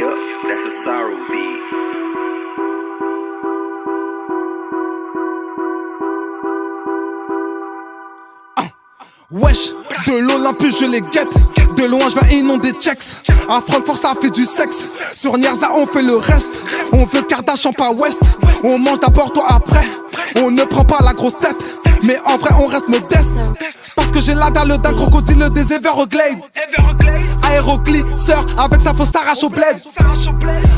Yup, that's a sorrow beat. Wesh, de l'Olympus je les guette. De loin je vais inonder checks. À Francfort ça fait du sexe. Sur Nierza on fait le reste. On veut Kardashian pas West. On mange d'abord toi après. On ne prend pas la grosse tête. Mais en vrai on reste modeste. Parce que j'ai la dalle d'un crocodile des Everglades. Aéroglisseur avec sa fausse t'arrache au bled.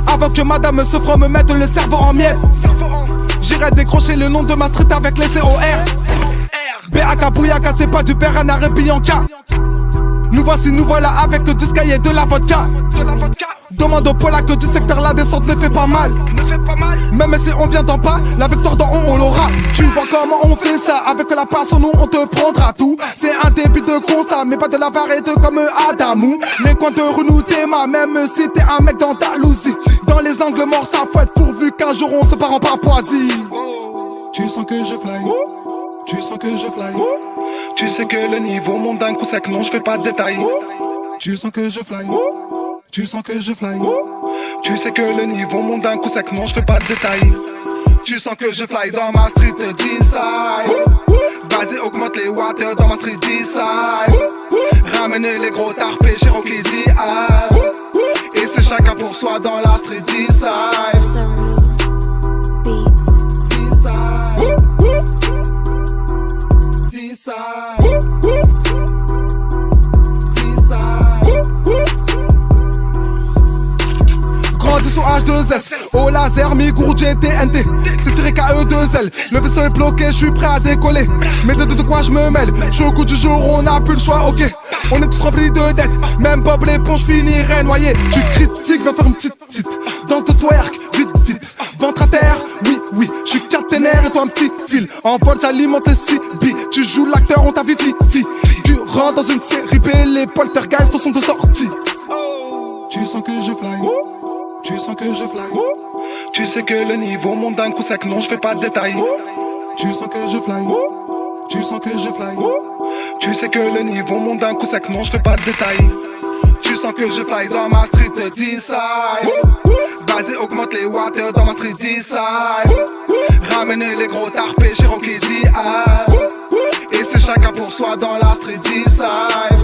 Avant que madame se fera me mettre le cerveau en miettes. J'irai décrocher le nom de ma street avec les COR. B.A.K. Bouyaka, c'est pas du Bernard et Bianca. Nous voici, nous voilà avec du Sky et de la vodka. Demande au Polak que du secteur la descente ne fait pas mal. Même si on vient d'en bas, la victoire d'en haut on l'aura. Tu vois comment on fait ça, avec la passion nous on te prendra tout. C'est un début de constat, mais pas de la variété comme Adamou. Les coins de rue nous t'aiment, même si t'es un mec d'Andalousie. Dans les angles morts ça fouette, pourvu qu'un jour on se part en Papouasie. Tu sens que je fly. Tu sens que je fly. Tu sais que le niveau monte d'un coup sec, non je fais pas de détails. Tu sens que je fly. Tu sens que je fly. Tu sais que le niveau monte d'un coup sec, non je fais pas de détails. Tu sens que je fly dans ma street D-side. Vas-y augmente les watts dans ma street D-side. Ramener les gros tarpés, Cherokee D-Eyes. Et c'est chacun pour soi dans la street D-side. Grandi sous H2S, au laser, mi-gourde, GTNT. C'est tiré KE2L, le vaisseau est bloqué, je suis prêt à décoller. Mais de quoi je me mêle, je suis au goût du jour, on n'a plus le choix, ok. On est tous remplis de dettes, même Bob l'éponge finirait noyé. Tu critiques, viens faire une petite danse de twerk, vite, vite. Ventre à terre, oui, oui, je suis caténaire et toi un petit fil. En vol j'alimente le CB, tu joues l'acteur, on t'a vu fi. Tu rentres dans une série B, les poltergeists sont de sortie. Tu sens que je fly. Tu sens que je fly. Tu sais que le niveau monte d'un coup sec, non je fais pas de détails. Tu sens que je fly. Tu sens que je fly. Tu sais que le niveau monte d'un coup sec, non je fais pas de détails. Tu sens que je fly dans ma street D-side. Vas-y augmente les watts dans ma street D-side. Ramener les gros tarpés, Cherokee D-Eyes. Et c'est chacun pour soi dans la street D-side.